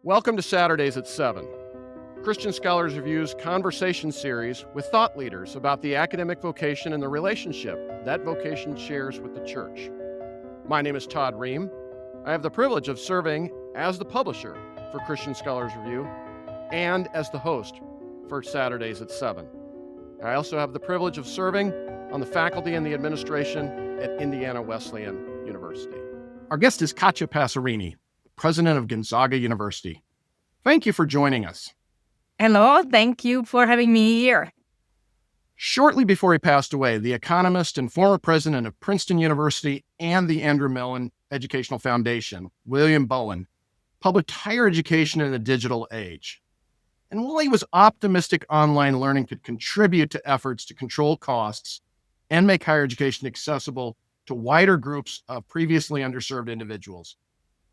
Welcome to Saturdays at 7, Christian Scholars Review's conversation series with thought leaders about the academic vocation and the relationship that vocation shares with the church. My name is Todd Ream. I have the privilege of serving as the publisher for Christian Scholars Review and as the host for Saturdays at 7. I also have the privilege of serving on the faculty and the administration at Indiana Wesleyan University. Our guest is Katia Passerini, President of Gonzaga University. Thank you for joining us. Hello, thank you for having me here. Shortly before he passed away, the economist and former president of Princeton University and the Andrew Mellon Educational Foundation, William Bowen, published Higher Education in the Digital Age. And while he was optimistic online learning could contribute to efforts to control costs and make higher education accessible to wider groups of previously underserved individuals,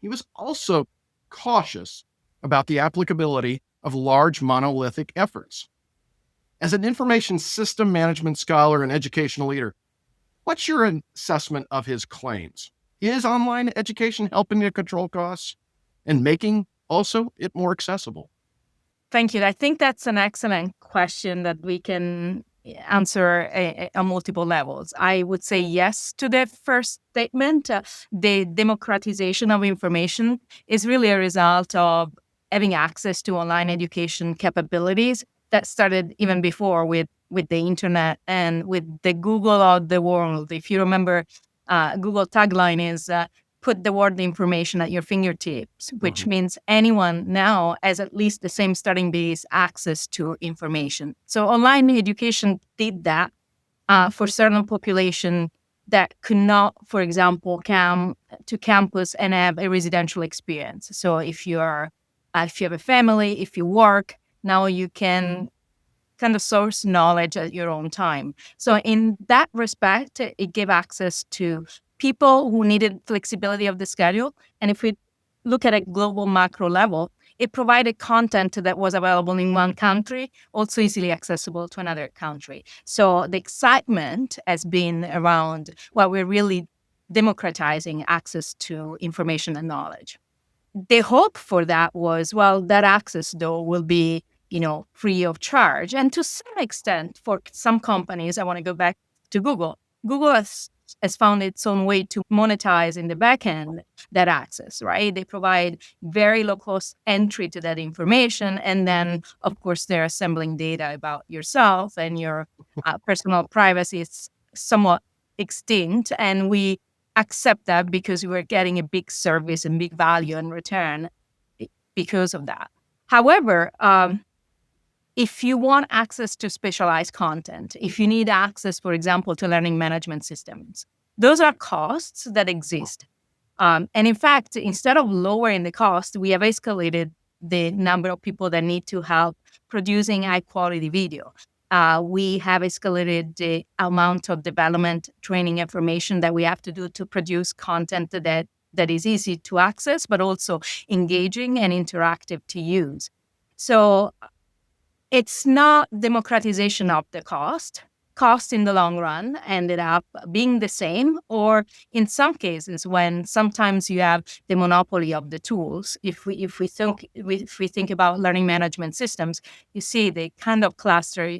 he was also cautious about the applicability of large monolithic efforts. As an information system management scholar and educational leader, what's your assessment of his claims? Is online education helping to control costs and making also it more accessible? Thank you. I think that's an excellent question that we can answer on multiple levels. I would say yes to the first statement. The democratization of information is really a result of having access to online education capabilities that started even before with the internet and with the Google of the world. If you remember, Google tagline is put the word information at your fingertips, which means anyone now has at least the same starting base access to information. So online education did that for certain population that could not, for example, come to campus and have a residential experience. So if you have a family, if you work, now you can kind of source knowledge at your own time. So in that respect, it gave access to people who needed flexibility of the schedule. And if we look at a global macro level, it provided content that was available in one country, also easily accessible to another country. So the excitement has been around, well, we're really democratizing access to information and knowledge. The hope for that was, well, that access, though, will be, free of charge. And to some extent, for some companies, I want to go back to Google. Google has found its own way to monetize in the back end that access, right? They provide very low-cost entry to that information. And then, of course, they're assembling data about yourself and your personal privacy is somewhat extinct. And we accept that because we're getting a big service and big value in return because of that. However, if you want access to specialized content, if you need access, for example, to learning management systems, those are costs that exist. And in fact, instead of lowering the cost, we have escalated the number of people that need to help producing high quality video. We have escalated the amount of development training information that we have to do to produce content that is easy to access, but also engaging and interactive to use. So it's not democratization of the cost. Cost in the long run ended up being the same, or in some cases, when sometimes you have the monopoly of the tools. If we think about learning management systems, you see they kind of cluster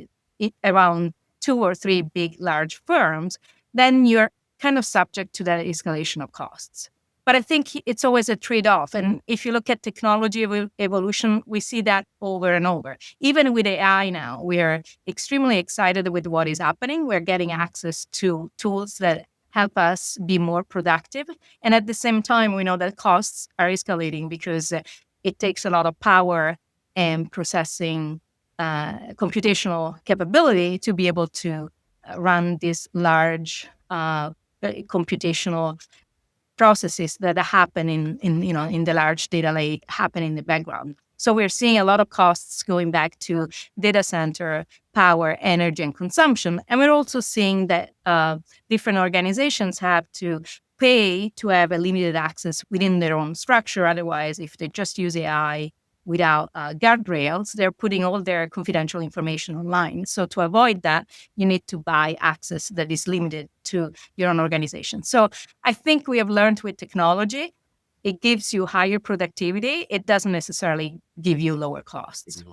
around 2 or 3 big, large firms. Then you're kind of subject to that escalation of costs. But I think it's always a trade-off. And if you look at technology evolution, we see that over and over. Even with AI now, we are extremely excited with what is happening. We're getting access to tools that help us be more productive. And at the same time, we know that costs are escalating because it takes a lot of power and processing computational capability to be able to run these large computational processes that happen in the large data lake happen in the background. So we're seeing a lot of costs going back to data center, power, energy, and consumption. And we're also seeing that different organizations have to pay to have a limited access within their own structure. Otherwise, if they just use AI without guardrails, they're putting all their confidential information online. So to avoid that, you need to buy access that is limited to your own organization. So I think we have learned with technology it gives you higher productivity. It doesn't necessarily give you lower costs.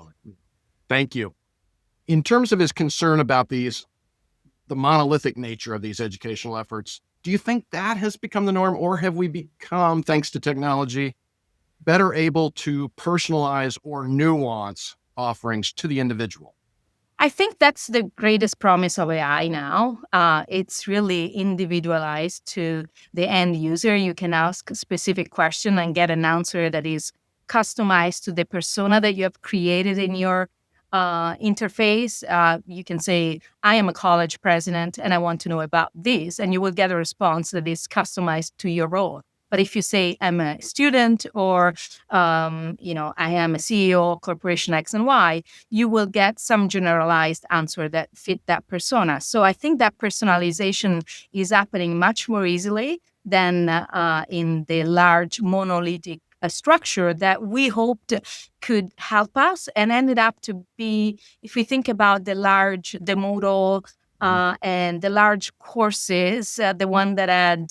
Thank you. In terms of his concern about the monolithic nature of these educational efforts, do you think that has become the norm, or have we become, thanks to technology, better able to personalize or nuance offerings to the individual? I think that's the greatest promise of AI now. It's really individualized to the end user. You can ask a specific question and get an answer that is customized to the persona that you have created in your interface. You can say, I am a college president and I want to know about this, and you will get a response that is customized to your role. But if you say, I'm a student, or, I am a CEO of Corporation X and Y, you will get some generalized answer that fit that persona. So I think that personalization is happening much more easily than in the large monolithic structure that we hoped could help us, and ended up to be, if we think about the modal and the large courses, the one that had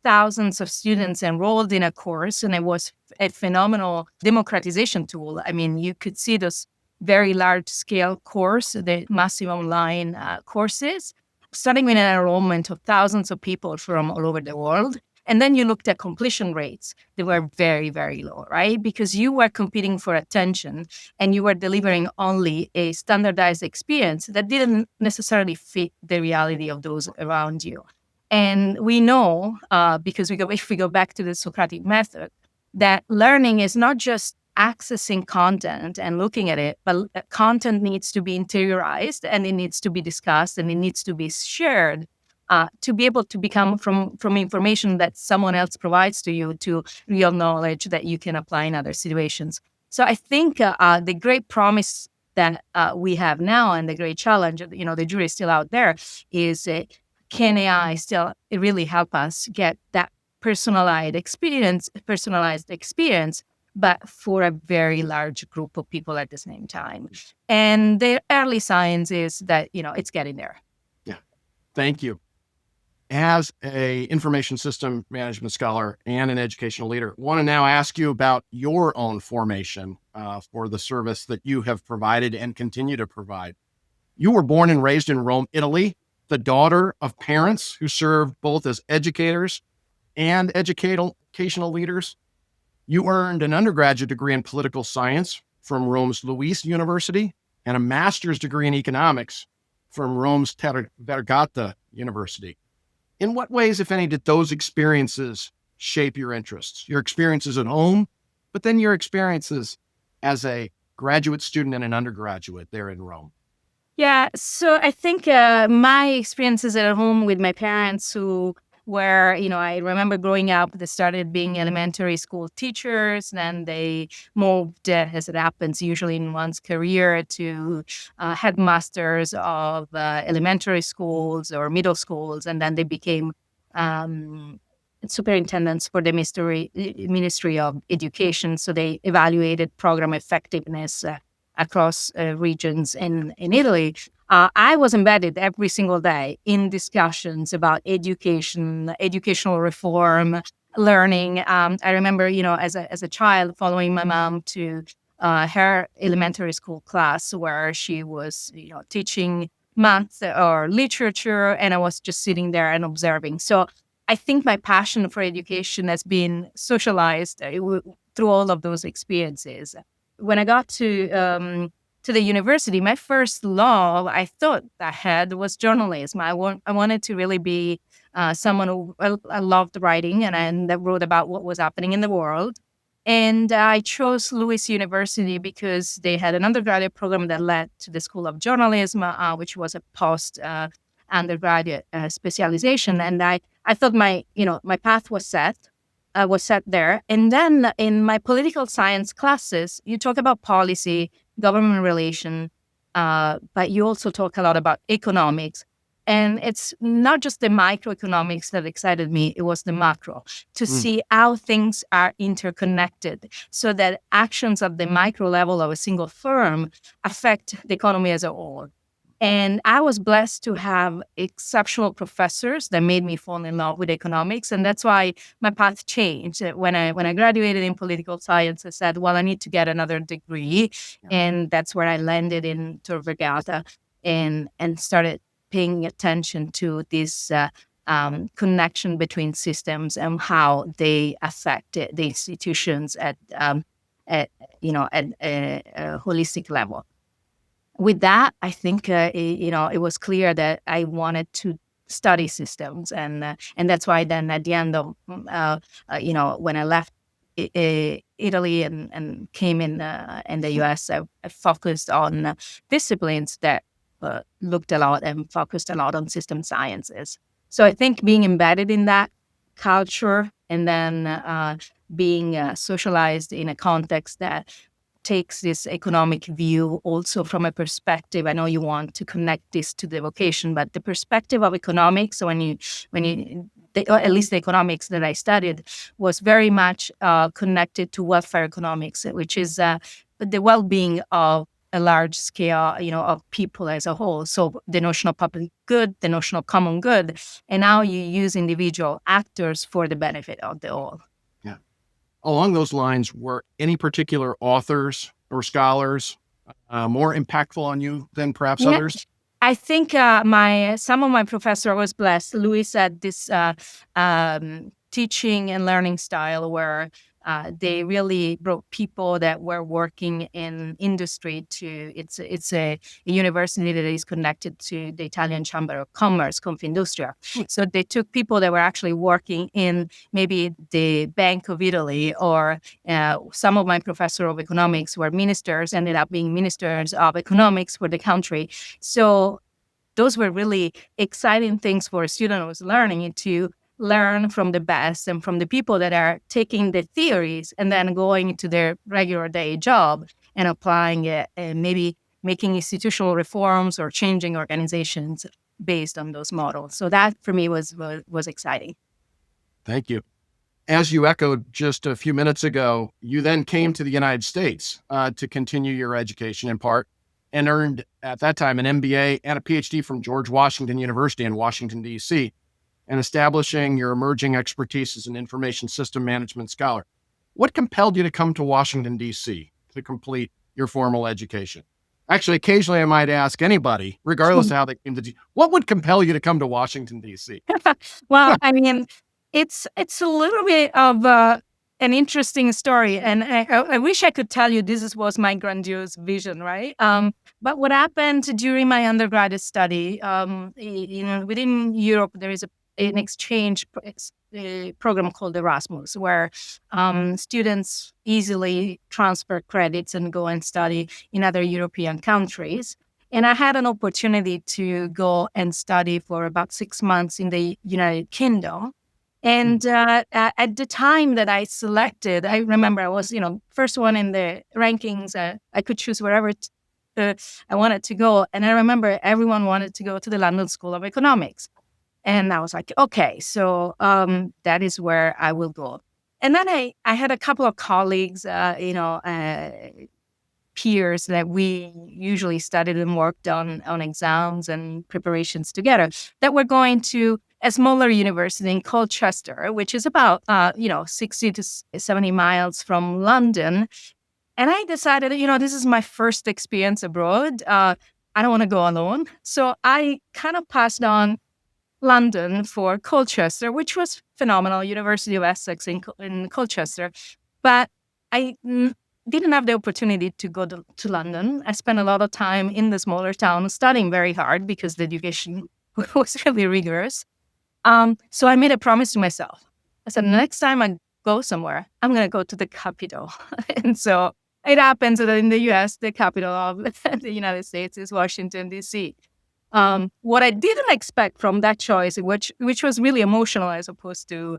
thousands of students enrolled in a course, and it was a phenomenal democratization tool. I mean, you could see those very large scale course, the massive online courses, starting with an enrollment of thousands of people from all over the world. And then you looked at completion rates. They were very, very low, right? Because you were competing for attention and you were delivering only a standardized experience that didn't necessarily fit the reality of those around you. And we know, because if we go back to the Socratic method, that learning is not just accessing content and looking at it, but content needs to be interiorized, and it needs to be discussed, and it needs to be shared to be able to become from information that someone else provides to you to real knowledge that you can apply in other situations. So I think the great promise that we have now, and the great challenge, the jury is still out there, is can AI still really help us get that personalized experience, but for a very large group of people at the same time. And the early signs is that, it's getting there. Yeah. Thank you. As a information system management scholar and an educational leader, I want to now ask you about your own formation for the service that you have provided and continue to provide. You were born and raised in Rome, Italy, the daughter of parents who served both as educators and educational leaders. You earned an undergraduate degree in political science from Rome's Luis University and a master's degree in economics from Rome's Tor Vergata University. In what ways, if any, did those experiences shape your interests? Your experiences at home, but then your experiences as a graduate student and an undergraduate there in Rome? Yeah, so I think my experiences at home with my parents, who were, I remember growing up, they started being elementary school teachers, then they moved, as it happens usually in one's career, to headmasters of elementary schools or middle schools, and then they became superintendents for the Ministry of Education. So they evaluated program effectiveness across regions in Italy. I was embedded every single day in discussions about education, educational reform, learning. I remember, as a child, following my mom to her elementary school class where she was, teaching math or literature, and I was just sitting there and observing. So I think my passion for education has been socialized through all of those experiences. When I got to the university, my first love I thought I had was journalism. I wanted to really be someone who I loved writing, and I wrote about what was happening in the world. And I chose Lewis University because they had an undergraduate program that led to the School of Journalism, which was a post undergraduate specialization. And I thought my path was set. Was set there. And then in my political science classes, you talk about policy, government relation, but you also talk a lot about economics. And it's not just the microeconomics that excited me, it was the macro, to see how things are interconnected so that actions at the micro level of a single firm affect the economy as a whole. And I was blessed to have exceptional professors that made me fall in love with economics. And that's why my path changed. When I graduated in political science, I said, well, I need to get another degree. And that's where I landed in Tor Vergata and started paying attention to this connection between systems and how they affect the institutions at at a holistic level. With that, I think it was clear that I wanted to study systems, and that's why then at the end of when I left Italy and came in the U.S., I focused on disciplines that looked a lot and focused a lot on system sciences. So I think being embedded in that culture and then being socialized in a context that takes this economic view also from a perspective. I know you want to connect this to the vocation, but the perspective of economics, or at least the economics that I studied, was very much connected to welfare economics, which is the well-being of a large scale, of people as a whole. So the notion of public good, the notion of common good, and how you use individual actors for the benefit of the whole. Yeah. Along those lines, were any particular authors or scholars more impactful on you than perhaps others? I think some of my professor was blessed. Louis had this teaching and learning style where they really brought people that were working in industry to. It's a university that is connected to the Italian Chamber of Commerce, Confindustria. So they took people that were actually working in maybe the Bank of Italy, or some of my professor of economics were ministers, ended up being ministers of economics for the country. So those were really exciting things for a student who was learning to learn from the best and from the people that are taking the theories and then going into their regular day job and applying it and maybe making institutional reforms or changing organizations based on those models. So that for me was exciting. Thank you. As you echoed just a few minutes ago, you then came to the United States to continue your education in part, and earned at that time an MBA and a PhD from George Washington University in Washington, D.C., and establishing your emerging expertise as an information system management scholar. What compelled you to come to Washington, D.C. to complete your formal education? Actually, occasionally I might ask anybody, regardless of how they came to D.C., what would compel you to come to Washington, D.C.? Well, I mean, it's a little bit of an interesting story, and I wish I could tell you this was my grandiose vision, right? But what happened during my undergraduate study, within Europe, there is an exchange program called Erasmus, where students easily transfer credits and go and study in other European countries. And I had an opportunity to go and study for about 6 months in the United Kingdom. And at the time that I selected, I remember I was, first one in the rankings. I could choose wherever I wanted to go. And I remember everyone wanted to go to the London School of Economics. And I was like, okay, so that is where I will go. And then I had a couple of colleagues, peers that we usually studied and worked on exams and preparations together, that were going to a smaller university in Colchester, which is about 60 to 70 miles from London. And I decided, this is my first experience abroad. I don't want to go alone. So I kind of passed on London for Colchester, which was phenomenal, University of Essex in Colchester. But I didn't have the opportunity to go to London. I spent a lot of time in the smaller town studying very hard because the education was really rigorous. So I made a promise to myself. I said, next time I go somewhere, I'm going to go to the capital. And so it happens that in the U.S., the capital of the United States is Washington, D.C. What I didn't expect from that choice, which was really emotional as opposed to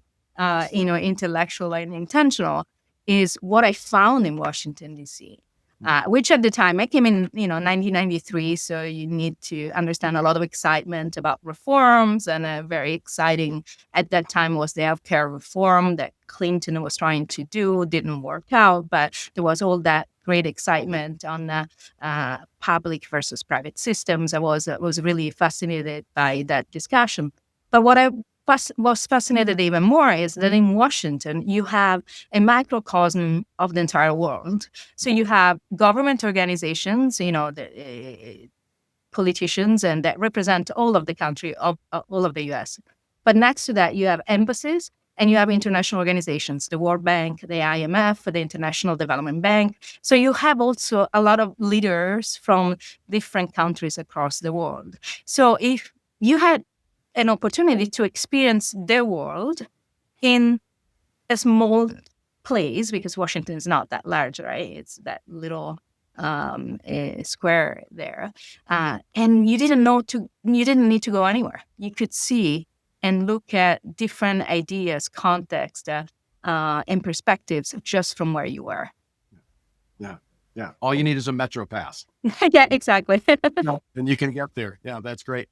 intellectual and intentional, is what I found in Washington, D.C. which at the time I came in, 1993. So you need to understand a lot of excitement about reforms, and very exciting at that time was the healthcare reform that Clinton was trying to do. Didn't work out, but there was all that great excitement on public versus private systems. I was really fascinated by that discussion. But what I was fascinated even more is that in Washington, you have a microcosm of the entire world. So you have government organizations, the politicians, and that represent all of the country, of all of the U.S. But next to that, you have embassies and you have international organizations, the World Bank, the IMF, the International Development Bank. So you have also a lot of leaders from different countries across the world. So if you had an opportunity to experience the world in a small place, because Washington is not that large, right? It's that little square there, and you didn't need to go anywhere. You could see and look at different ideas, context, and perspectives just from where you were. Yeah. Yeah. All you need is a Metro pass. Yeah, exactly. And you can get there. Yeah, that's great.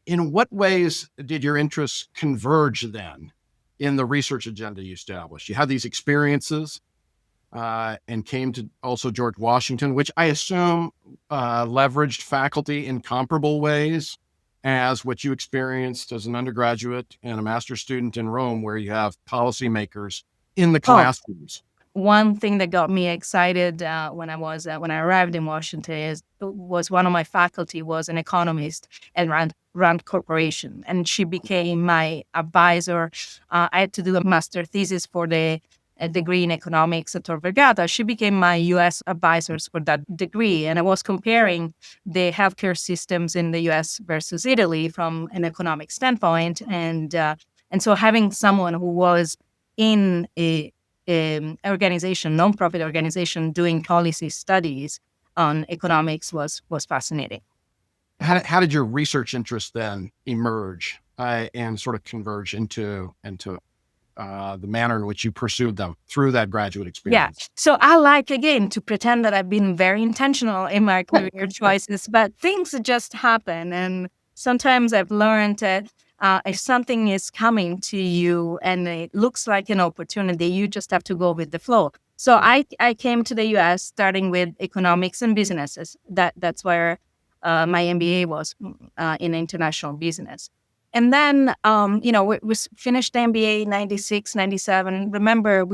In what ways did your interests converge then in the research agenda you established? You had these experiences and came to also George Washington, which I assume leveraged faculty in comparable ways as what you experienced as an undergraduate and a master's student in Rome, where you have policymakers in the classrooms. One thing that got me excited when I arrived in Washington was one of my faculty was an economist and ran corporation, and she became my advisor. I had to do a master thesis for a degree in economics at Tor Vergata. She became my U.S. advisors for that degree, and I was comparing the healthcare systems in the U.S. versus Italy from an economic standpoint, and so having someone who was in a organization, nonprofit organization, doing policy studies on economics was fascinating. How did your research interests then emerge and sort of converge into the manner in which you pursued them through that graduate experience? Yeah. So I like, again, to pretend that I've been very intentional in my career choices, but things just happen. And sometimes I've learned that if something is coming to you and it looks like an opportunity, you just have to go with the flow. So I came to the U.S. starting with economics and businesses. That's where my MBA was in international business. And then, we finished the MBA 96, 97. Remember,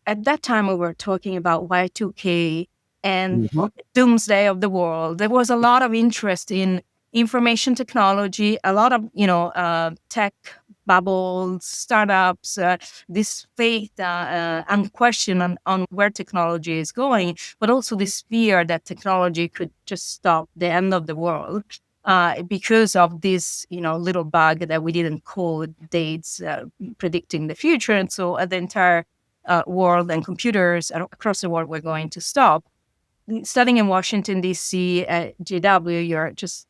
at that time, we were talking about Y2K and doomsday of the world. There was a lot of interest in information technology, a lot of, tech bubbles, startups, this faith and question on where technology is going, but also this fear that technology could just stop the end of the world. Because of this, little bug that we didn't code dates predicting the future. And so the entire world and computers across the world were going to stop. Studying in Washington, D.C. at GW, you're just,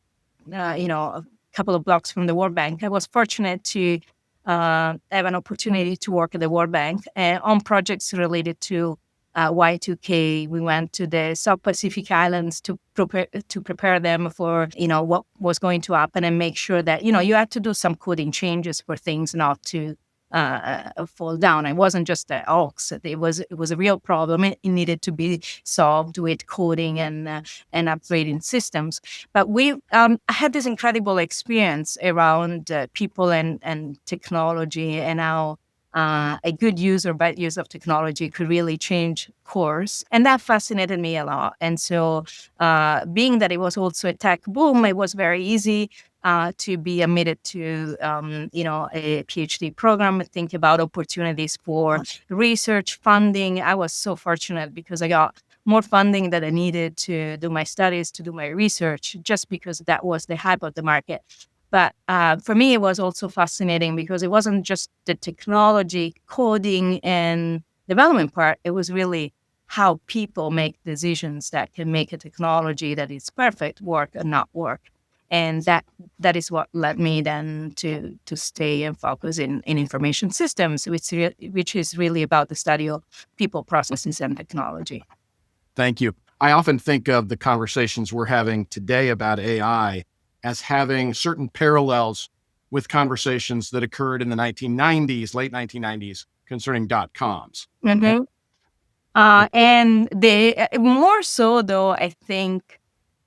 a couple of blocks from the World Bank. I was fortunate to have an opportunity to work at the World Bank on projects related to Y2K. We went to the South Pacific Islands to prepare them for, what was going to happen and make sure that, you had to do some coding changes for things not to fall down. It wasn't just a hoax. It was a real problem. It needed to be solved with coding and upgrading systems. But I had this incredible experience around people and technology, and how a good use or bad use of technology could really change course. And that fascinated me a lot. And so being that it was also a tech boom, it was very easy to be admitted to, a PhD program, think about opportunities for research funding. I was so fortunate because I got more funding that I needed to do my studies, to do my research, just because that was the hype of the market. But for me, it was also fascinating because it wasn't just the technology, coding, and development part. It was really how people make decisions that can make a technology that is perfect work or not work. And that is what led me then to stay and focus in information systems, which is really about the study of people, processes, and technology. Thank you. I often think of the conversations we're having today about AI as having certain parallels with conversations that occurred in the 1990s, late 1990s, concerning .coms. Mm-hmm. And they more so, though, I think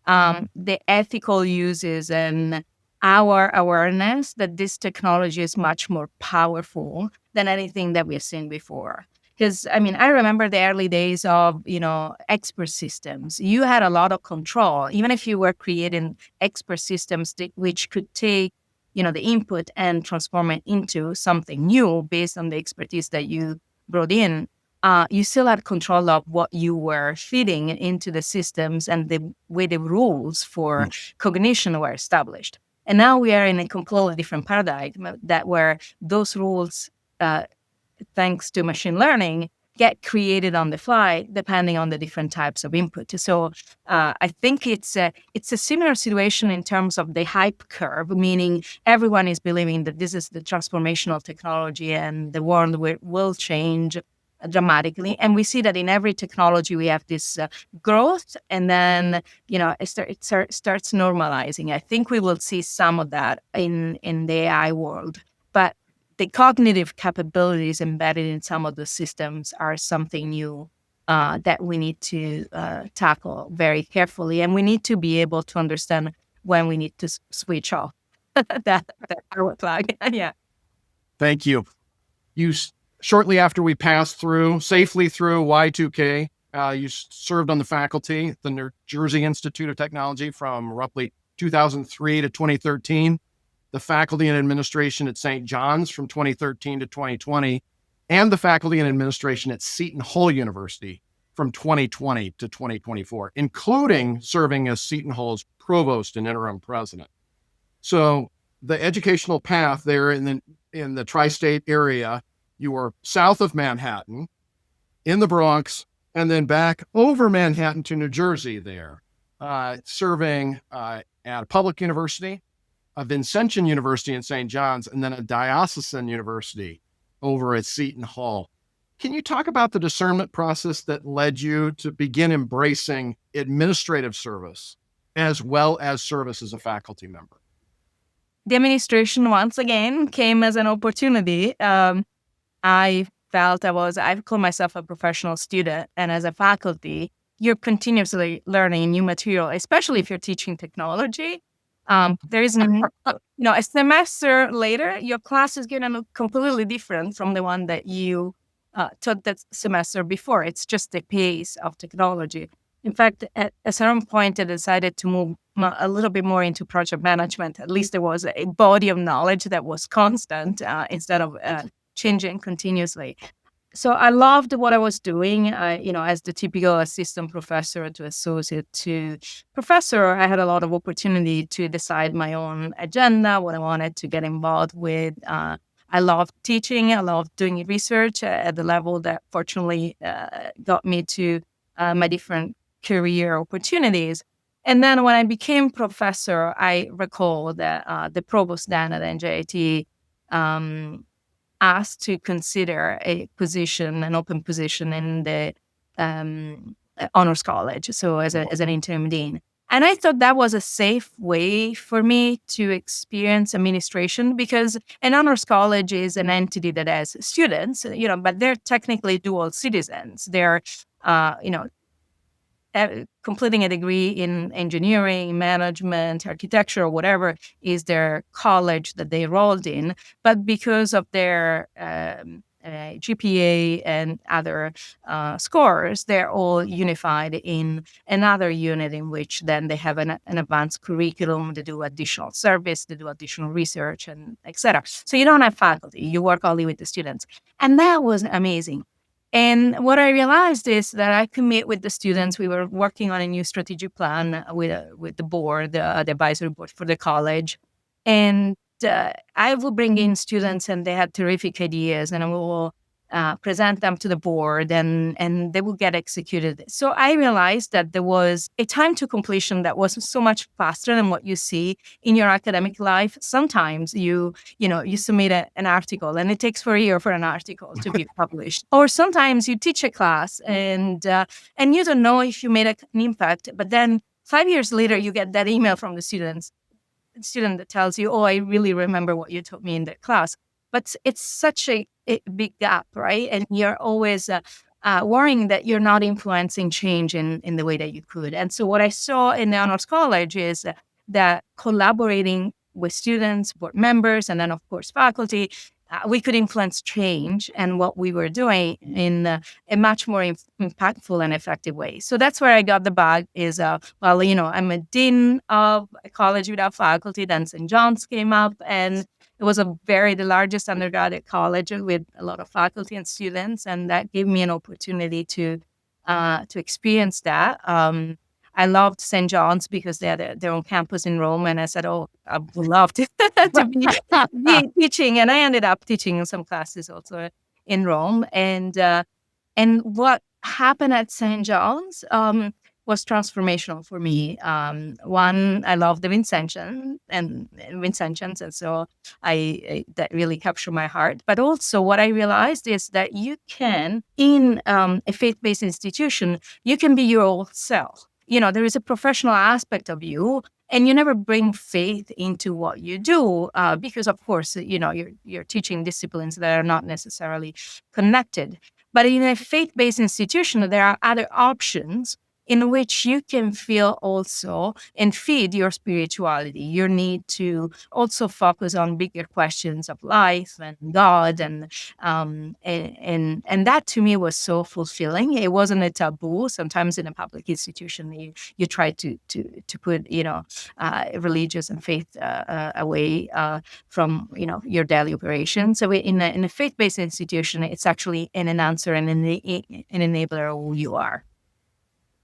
the ethical uses and our awareness that this technology is much more powerful than anything that we've seen before. Because I remember the early days of expert systems. You had a lot of control, even if you were creating expert systems which could take the input and transform it into something new based on the expertise that you brought in. You still had control of what you were feeding into the systems and the way the rules for cognition were established. And now we are in a completely different paradigm where those rules, thanks to machine learning, get created on the fly depending on the different types of input. So I think it's a similar situation in terms of the hype curve, meaning everyone is believing that this is the transformational technology and the world will change dramatically. And we see that in every technology we have this growth, and then it starts normalizing. I think we will see some of that in the AI world, but the cognitive capabilities embedded in some of the systems are something new that we need to tackle very carefully, and we need to be able to understand when we need to switch off that power plug. Yeah. Thank you. Shortly after we passed safely through Y2K, you served on the faculty at the New Jersey Institute of Technology from roughly 2003 to 2013, the faculty and administration at St. John's from 2013 to 2020, and the faculty and administration at Seton Hall University from 2020 to 2024, including serving as Seton Hall's provost and interim president. So the educational path there in the tri-state area, you were south of Manhattan, in the Bronx, and then back over Manhattan to New Jersey there, serving at a public university, a Vincentian University in St. John's, and then a diocesan university over at Seton Hall. Can you talk about the discernment process that led you to begin embracing administrative service as well as service as a faculty member? The administration, once again, came as an opportunity. I felt I call myself a professional student, and as a faculty, you're continuously learning new material, especially if you're teaching technology. There is a semester later, your class is going to look completely different from the one that you taught that semester before. It's just the pace of technology. In fact, at a certain point, I decided to move a little bit more into project management. At least there was a body of knowledge that was constant instead of changing continuously. So I loved what I was doing. As the typical assistant professor to associate to professor, I had a lot of opportunity to decide my own agenda, what I wanted to get involved with. I loved teaching. I loved doing research at the level that fortunately got me to my different career opportunities. And then when I became professor, I recall that the provost then at NJIT asked to consider an open position in the honors college, so as an interim dean. And I thought that was a safe way for me to experience administration, because an honors college is an entity that has students, but they're technically dual citizens. They're, completing a degree in engineering, management, architecture, or whatever is their college that they enrolled in. But because of their GPA and other scores, they're all unified in another unit in which then they have an advanced curriculum, they do additional service, they do additional research, and etc. So you don't have faculty, you work only with the students. And that was amazing. And what I realized is that I could meet with the students. We were working on a new strategic plan with the board, the advisory board for the college. And I would bring in students and they had terrific ideas, and I will present them to the board, and they will get executed. So I realized that there was a time to completion that was so much faster than what you see in your academic life. Sometimes you submit an article and it takes for a year for an article to be published. Or sometimes you teach a class and you don't know if you made an impact, but then 5 years later you get that email from the student that tells you, "Oh, I really remember what you taught me in that class." But it's such a big gap, right? And you're always worrying that you're not influencing change in the way that you could. And so what I saw in the Honors College is that collaborating with students, board members, and then, of course, faculty, we could influence change and what we were doing in a much more impactful and effective way. So that's where I got the bug is, I'm a dean of a college without faculty. Then St. John's came up, and it was the largest undergraduate college with a lot of faculty and students. And that gave me an opportunity to experience that. I loved St. John's because they had their own campus in Rome. And I said, "Oh, I would love to be teaching." And I ended up teaching some classes also in Rome. And what happened at St. John's was transformational for me. One, I love the Vincentians, and so that really captured my heart. But also, what I realized is that you can, in a faith-based institution, you can be your old self. There is a professional aspect of you, and you never bring faith into what you do because, of course, you're teaching disciplines that are not necessarily connected. But in a faith-based institution, there are other options in which you can feel also and feed your spirituality, your need to also focus on bigger questions of life and God, and that to me was so fulfilling. It wasn't a taboo. Sometimes in a public institution, you try to put religious and faith away from your daily operations. So in a faith-based institution, it's actually an enhancer and an enabler of who you are.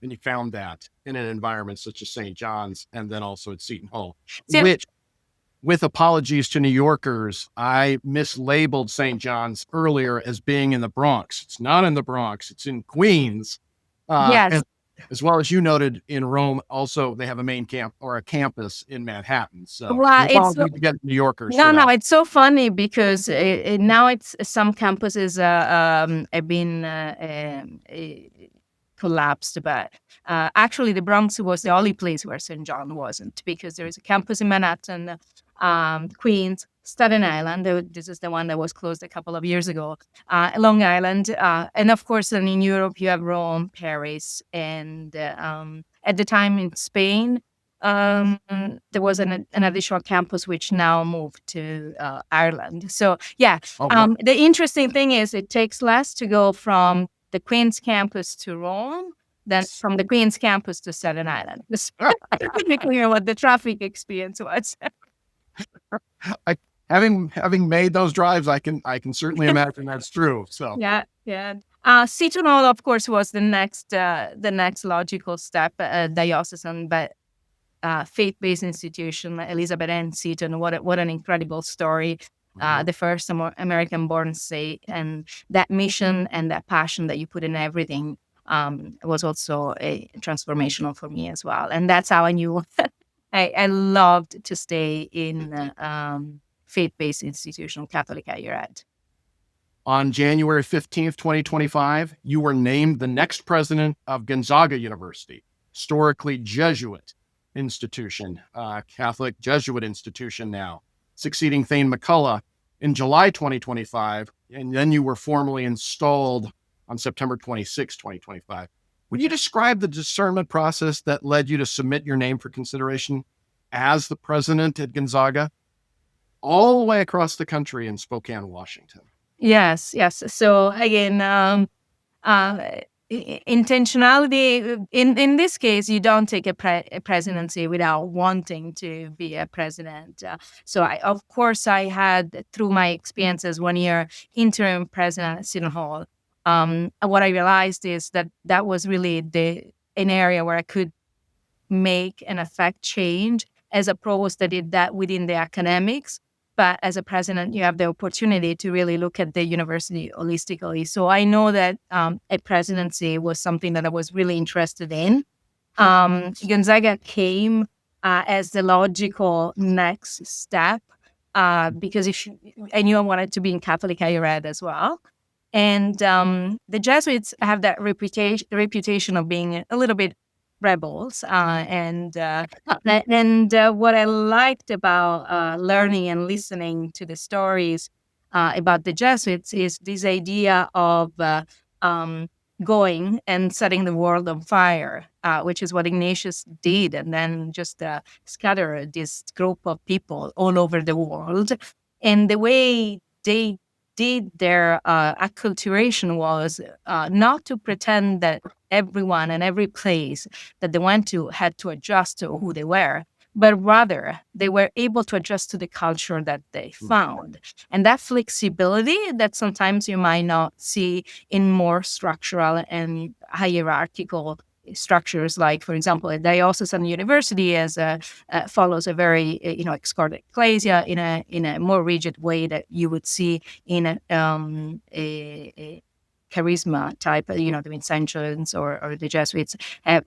And you found that in an environment such as St. John's and then also at Seton Hall, So, which, with apologies to New Yorkers, I mislabeled St. John's earlier as being in the Bronx. It's not in the Bronx. It's in Queens. yes. As well as you noted, in Rome, also they have a main camp or a campus in Manhattan. So Well, it's to get New Yorkers. no, it's so funny because now it's some campuses have been collapsed, but actually the Bronx was the only place where St. John wasn't, because there is a campus in Manhattan, Queens, Staten Island. This is the one that was closed a couple of years ago. Long Island, and of course, then in Europe you have Rome, Paris, and at the time in Spain, there was an additional campus which now moved to Ireland. So yeah, wow. The interesting thing is it takes less to go from the Queen's campus to Rome than from the Queen's campus to Staten Island. It's pretty clear what the traffic experience was. Having made those drives, I can certainly imagine that's true. So yeah. Seton Hall, of course, was the next logical step, diocesan, but faith-based institution. Elizabeth Ann Seton, what an incredible story. The first American-born saint, and that mission and that passion that you put in everything was also a transformational for me as well. And that's how I knew I loved to stay in faith-based institutional Catholic higher ed. On January 15th, 2025, you were named the next president of Gonzaga University, historically Jesuit institution, Catholic Jesuit institution now, succeeding Thane McCullough in July 2025, and then you were formally installed on September 26, 2025. Would you describe the discernment process that led you to submit your name for consideration as the president at Gonzaga, all the way across the country in Spokane, Washington? Yes. So again, intentionality. In this case, you don't take a presidency without wanting to be a president. So of course I had, through my experiences, 1 year interim president at Seton Hall. What I realized is that was really an area where I could make and affect change as a provost that did that within the academics. But as a president, you have the opportunity to really look at the university holistically. So I know that a presidency was something that I was really interested in. Gonzaga came as the logical next step because I knew I wanted to be in Catholic higher ed as well. And the Jesuits have that reputation of being a little bit rebels. And what I liked about learning and listening to the stories about the Jesuits is this idea of um, going and setting the world on fire, which is what Ignatius did, and then just scatter this group of people all over the world. And the way they did their acculturation was not to pretend that everyone and every place that they went to had to adjust to who they were, but rather they were able to adjust to the culture that they found. And that flexibility that sometimes you might not see in more structural and hierarchical structures, like, for example, a diocesan university follows a very excorded ecclesia in a more rigid way that you would see in a charisma type. The Vincentians or the Jesuits have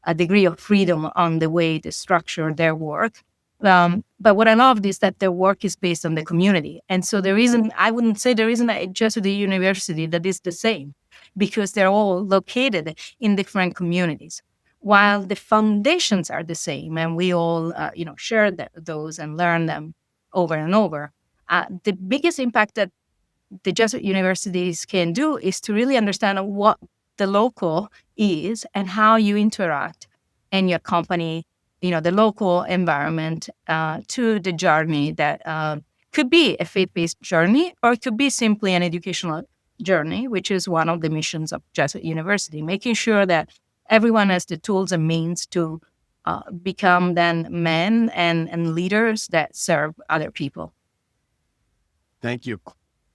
a degree of freedom on the way they structure their work. But what I loved is that their work is based on the community. And so I wouldn't say there isn't a Jesuit university that is the same, because they're all located in different communities. While the foundations are the same, and we all, share those and learn them over and over, the biggest impact that the Jesuit universities can do is to really understand what the local is and how you interact and you accompany, the local environment to the journey that could be a faith-based journey, or it could be simply an educational journey, which is one of the missions of Jesuit University, making sure that everyone has the tools and means to become then men and leaders that serve other people. Thank you.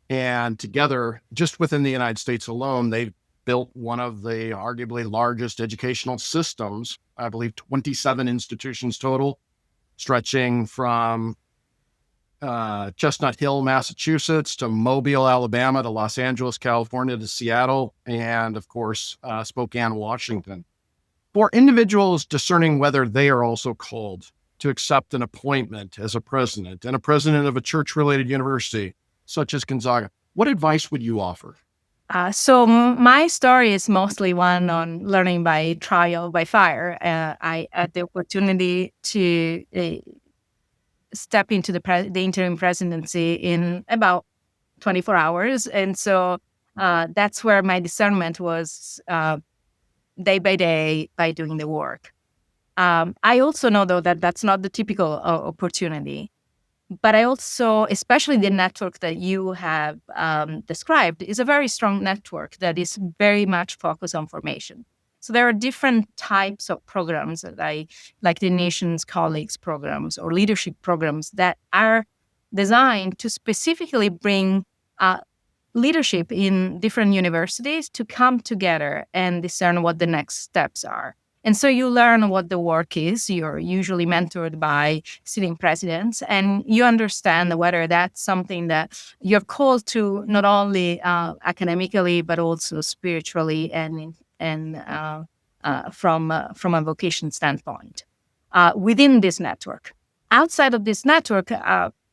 And together, just within the United States alone, they've built one of the arguably largest educational systems, I believe 27 institutions total, stretching from Chestnut Hill, Massachusetts, to Mobile, Alabama, to Los Angeles, California, to Seattle, and of course, Spokane, Washington. For individuals discerning whether they are also called to accept an appointment as a president and a president of a church-related university, such as Gonzaga, what advice would you offer? So my story is mostly one on learning by trial by fire. I had the opportunity to step into the interim presidency in about 24 hours. And so that's where my discernment was day by day by doing the work. I also know, though, that that's not the typical opportunity. But I also, especially the network that you have described, is a very strong network that is very much focused on formation. So there are different types of programs that like the Nations Colleagues programs or leadership programs that are designed to specifically bring leadership in different universities to come together and discern what the next steps are. And so you learn what the work is. You're usually mentored by sitting presidents, and you understand whether that's something that you're called to not only academically, but also spiritually and from a vocation standpoint within this network. Outside of this network,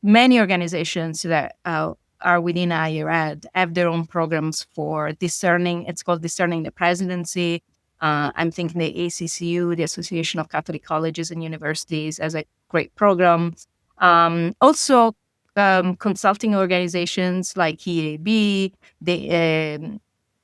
many organizations that are within higher ed have their own programs for discerning. It's called Discerning the Presidency. I'm thinking the ACCU, the Association of Catholic Colleges and Universities, as a great program. Also, consulting organizations like EAB,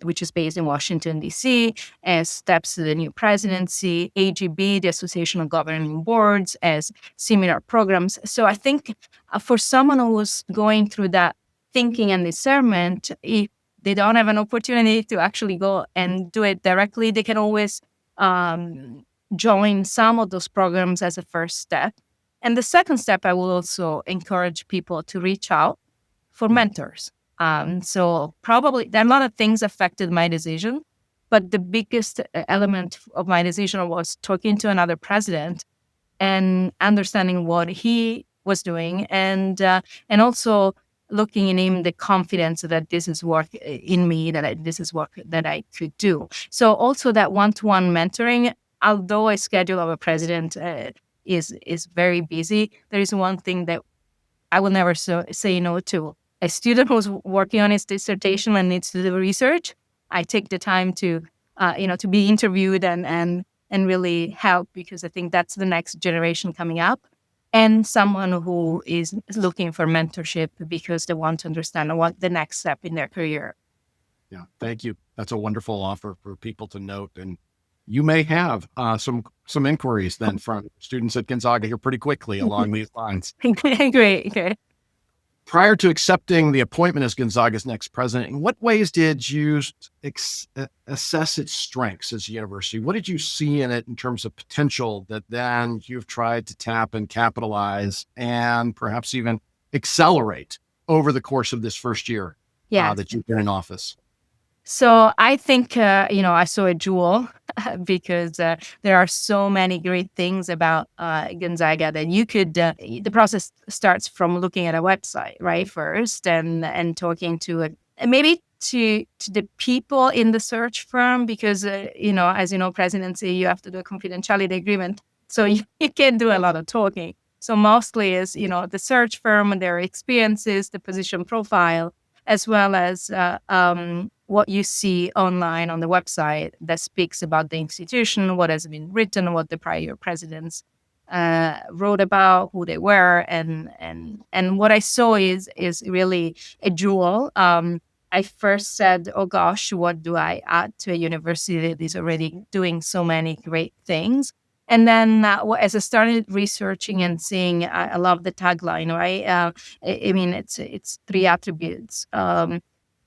which is based in Washington, D.C., as steps to the new presidency, AGB, the Association of Governing Boards, as similar programs. So I think for someone who was going through that thinking and discernment, if they don't have an opportunity to actually go and do it directly, they can always join some of those programs as a first step. And the second step, I will also encourage people to reach out for mentors. So probably a lot of things affected my decision, but the biggest element of my decision was talking to another president and understanding what he was doing, and also looking in him the confidence that this is work in me, this is work that I could do. So also that one-to-one mentoring, although a schedule of a president is very busy, there is one thing that I will never say no to. A student who's working on his dissertation and needs to do research, I take the time to to be interviewed and really help, because I think that's the next generation coming up. And someone who is looking for mentorship because they want to understand what the next step in their career. Yeah, thank you. That's a wonderful offer for people to note. And you may have some inquiries then from students at Gonzaga here pretty quickly along these lines. Great. Prior to accepting the appointment as Gonzaga's next president, in what ways did you assess its strengths as a university? What did you see in it in terms of potential that then you've tried to tap and capitalize and perhaps even accelerate over the course of this first year that you've been in office? So I think, I saw a jewel because there are so many great things about Gonzaga that you could, the process starts from looking at a website, right, first, and talking to maybe to the people in the search firm, because, as you know, presidency, you have to do a confidentiality agreement. So you can't do a lot of talking. So mostly is, the search firm and their experiences, the position profile, as well as what you see online on the website that speaks about the institution, what has been written, what the prior presidents wrote about, who they were, and what I saw is really a jewel. I first said, oh gosh, what do I add to a university that is already doing so many great things? And then as I started researching and seeing, I love the tagline, right? I mean, it's three attributes: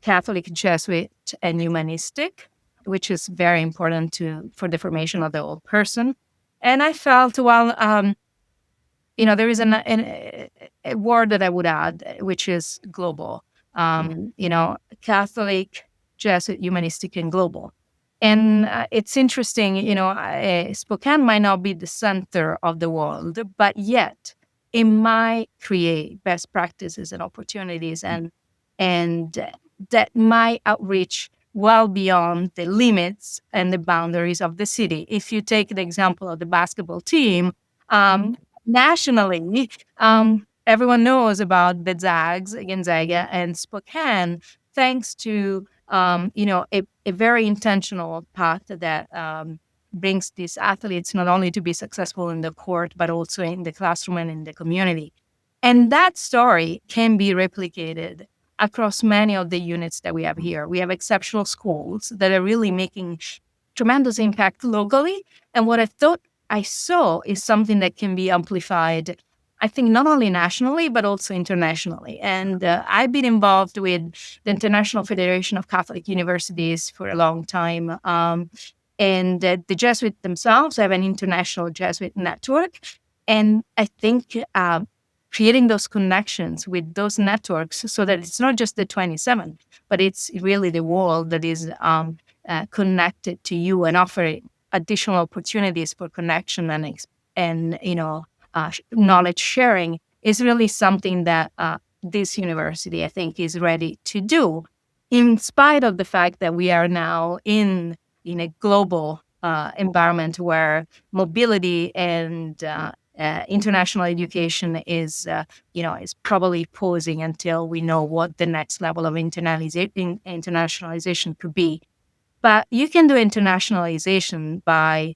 Catholic, Jesuit, and humanistic, which is very important for the formation of the whole person. And I felt, well, there is a word that I would add, which is global. Catholic, Jesuit, humanistic, and global. And it's interesting, Spokane might not be the center of the world, but yet it might create best practices and opportunities, and that might outreach well beyond the limits and the boundaries of the city. If you take the example of the basketball team, nationally, everyone knows about the Zags, Gonzaga, and Spokane, thanks to a very intentional path that brings these athletes not only to be successful in the court, but also in the classroom and in the community. And that story can be replicated across many of the units that we have here. We have exceptional schools that are really making tremendous impact locally. And what I thought I saw is something that can be amplified, I think, not only nationally, but also internationally. And I've been involved with the International Federation of Catholic Universities for a long time. And the Jesuits themselves have an international Jesuit network. And I think creating those connections with those networks so that it's not just the 27, but it's really the world that is connected to you and offering additional opportunities for connection and knowledge sharing is really something that this university, I think, is ready to do, in spite of the fact that we are now in a global environment where mobility and international education is probably pausing until we know what the next level of internationalization could be. But you can do internationalization by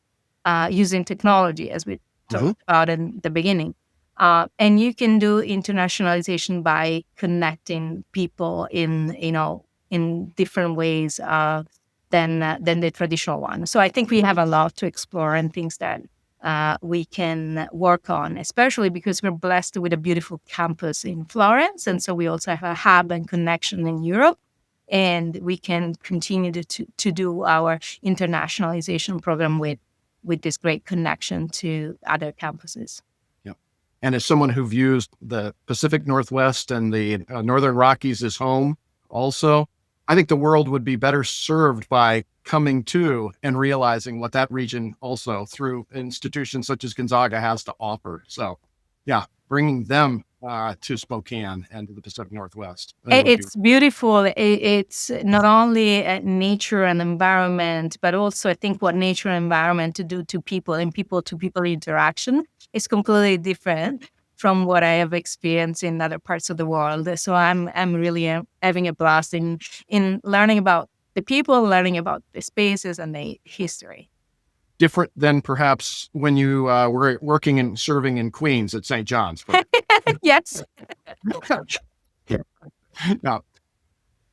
using technology, as we talked about in the beginning. And you can do internationalization by connecting people in different ways than the traditional one. So I think we have a lot to explore and things that we can work on, especially because we're blessed with a beautiful campus in Florence. And so we also have a hub and connection in Europe. And we can continue to do our internationalization program with this great connection to other campuses. Yeah. And as someone who views the Pacific Northwest and the Northern Rockies as home also, I think the world would be better served by coming to and realizing what that region also through institutions such as Gonzaga has to offer. So yeah, bringing them to Spokane and to the Pacific Northwest? It's beautiful. It's not only nature and environment, but also I think what nature and environment to do to people and people to people interaction is completely different from what I have experienced in other parts of the world. So I'm really having a blast in learning about the people, learning about the spaces and the history. Different than perhaps when you were working and serving in Queens at St. John's. Yes. Now,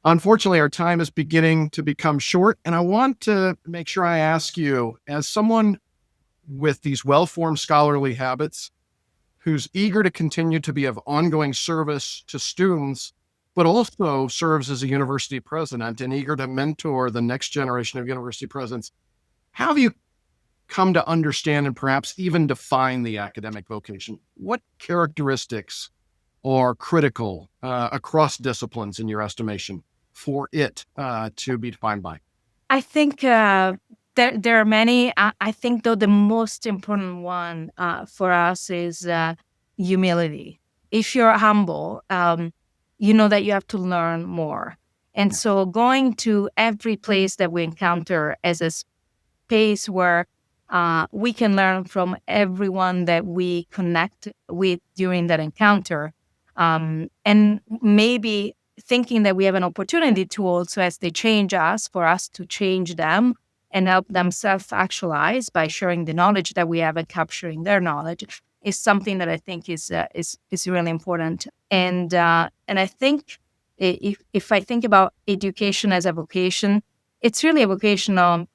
unfortunately, our time is beginning to become short, and I want to make sure I ask you, as someone with these well-formed scholarly habits, who's eager to continue to be of ongoing service to students, but also serves as a university president and eager to mentor the next generation of university presidents, how have you come to understand and perhaps even define the academic vocation? What characteristics are critical across disciplines in your estimation for it to be defined by? I think there are many. I think, though, the most important one for us is humility. If you're humble, you know that you have to learn more. And so going to every place that we encounter as a space where we can learn from everyone that we connect with during that encounter. And maybe thinking that we have an opportunity to also, as they change us, for us to change them and help them self-actualize by sharing the knowledge that we have and capturing their knowledge is something that I think is really important. And I think if I think about education as a vocation, it's really a vocation on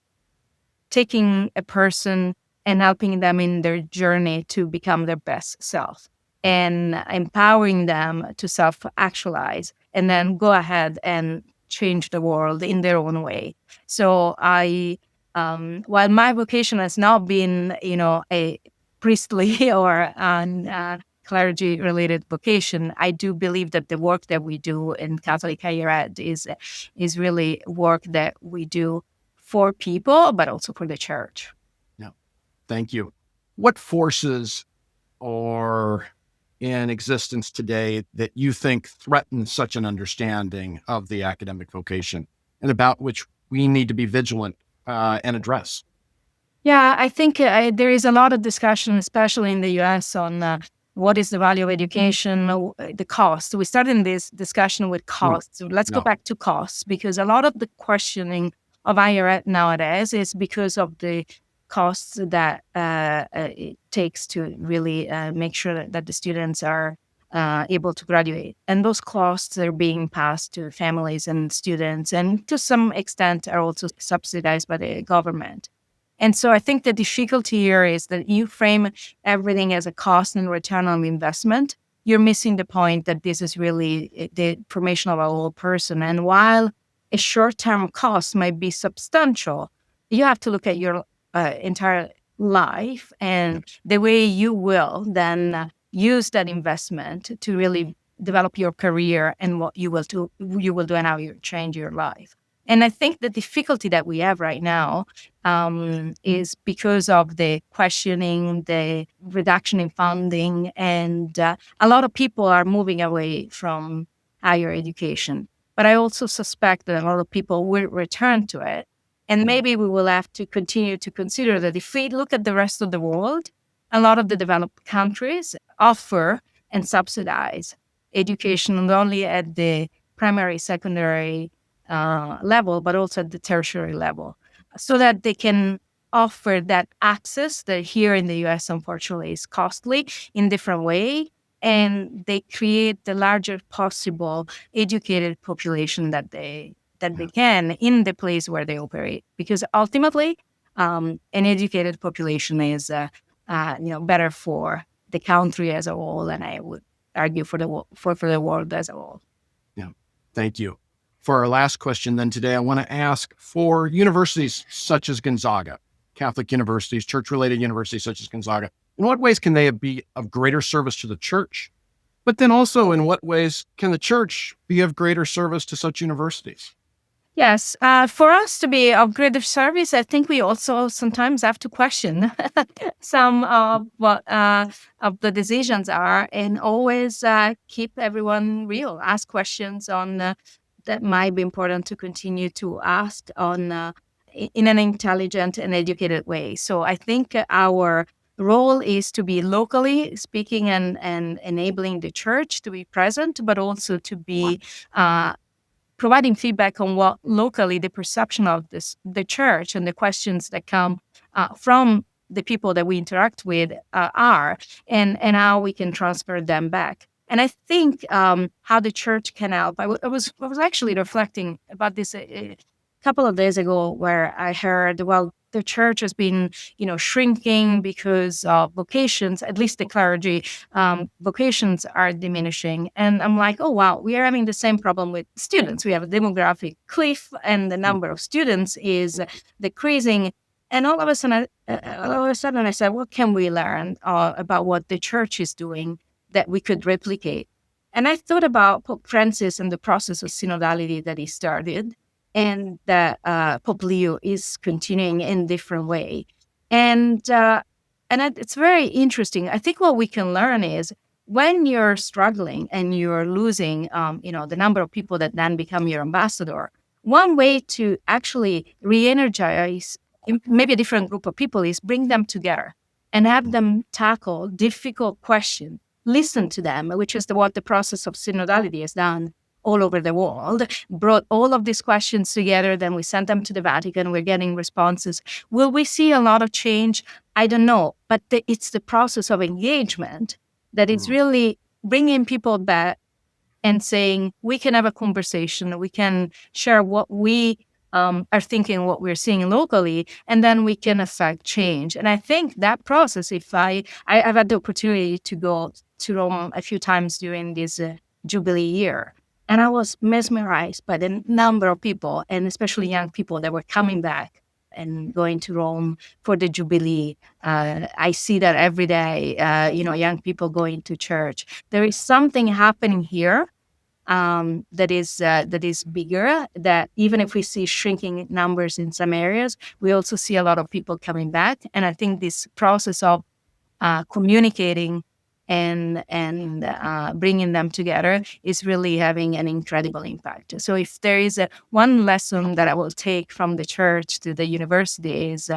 taking a person and helping them in their journey to become their best self and empowering them to self-actualize and then go ahead and change the world in their own way. So while my vocation has not been, a priestly or clergy-related vocation, I do believe that the work that we do in Catholic higher ed is really work that we do for people, but also for the church. Yeah, thank you. What forces are in existence today that you think threaten such an understanding of the academic vocation and about which we need to be vigilant and address? Yeah, I think there is a lot of discussion, especially in the U.S., on what is the value of education, the cost. We started this discussion with costs. So let's go back to costs, because a lot of the questioning of higher ed nowadays is because of the costs that it takes to really make sure that the students are able to graduate. And those costs are being passed to families and students, and to some extent are also subsidized by the government. And so I think the difficulty here is that you frame everything as a cost and return on investment. You're missing the point that this is really the formation of a whole person. And while a short-term cost might be substantial, you have to look at your entire life and the way you will then use that investment to really develop your career and what you will do and how you change your life. And I think the difficulty that we have right now is because of the questioning, the reduction in funding, and a lot of people are moving away from higher education. But I also suspect that a lot of people will return to it. And maybe we will have to continue to consider that if we look at the rest of the world, a lot of the developed countries offer and subsidize education not only at the primary, secondary level, but also at the tertiary level, so that they can offer that access that here in the US, unfortunately, is costly in different way. And they create the largest possible educated population that they can in the place where they operate. Because ultimately, an educated population is better for the country as a whole, and I would argue for the world as a whole. Yeah, thank you. For our last question then today, I want to ask, for universities such as Gonzaga, Catholic universities, church-related universities such as Gonzaga, in what ways can they be of greater service to the church? But then also, in what ways can the church be of greater service to such universities? Yes, for us to be of greater service, I think we also sometimes have to question some of what of the decisions are, and always keep everyone real. Ask questions on that might be important to continue to ask on in an intelligent and educated way. So I think our role is to be locally speaking and enabling the church to be present, but also to be providing feedback on what locally the perception of the church and the questions that come from the people that we interact with are, and how we can transfer them back. And I think how the church can help. I was actually reflecting about this a couple of days ago, where I heard, well, the church has been, shrinking because of vocations, at least the clergy vocations are diminishing. And I'm like, oh, wow, we are having the same problem with students. We have a demographic cliff, and the number of students is decreasing. And all of a sudden, I said, what can we learn about what the church is doing that we could replicate? And I thought about Pope Francis and the process of synodality that he started, and that Pope Leo is continuing in different way. And it's very interesting. I think what we can learn is, when you're struggling and you're losing, the number of people that then become your ambassador, one way to actually re-energize maybe a different group of people is bring them together and have them tackle difficult questions, listen to them, which is what the process of synodality has done all over the world, brought all of these questions together. Then we sent them to the Vatican. We're getting responses. Will we see a lot of change? I don't know. But it's the process of engagement that is really bringing people back and saying, we can have a conversation. We can share what we are thinking, what we're seeing locally, and then we can affect change. And I think that process, if I've had the opportunity to go to Rome a few times during this Jubilee year, and I was mesmerized by the number of people, and especially young people, that were coming back and going to Rome for the Jubilee. I see that every day, young people going to church. There is something happening here that is bigger, that even if we see shrinking numbers in some areas, we also see a lot of people coming back. And I think this process of communicating and bringing them together is really having an incredible impact. So if there is one lesson that I will take from the church to the university is,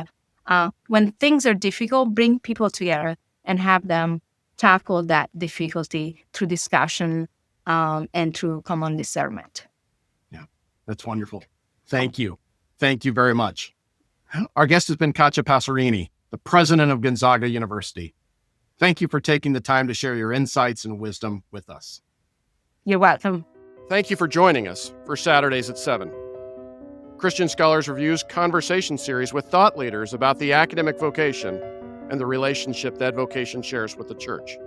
when things are difficult, bring people together and have them tackle that difficulty through discussion and through common discernment. Yeah, that's wonderful. Thank you. Thank you very much. Our guest has been Katia Passerini, the President of Gonzaga University. Thank you for taking the time to share your insights and wisdom with us. You're welcome. Thank you for joining us for Saturdays at 7. Christian Scholars Reviews conversation series with thought leaders about the academic vocation and the relationship that vocation shares with the church.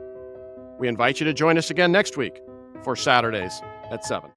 We invite you to join us again next week for Saturdays at 7.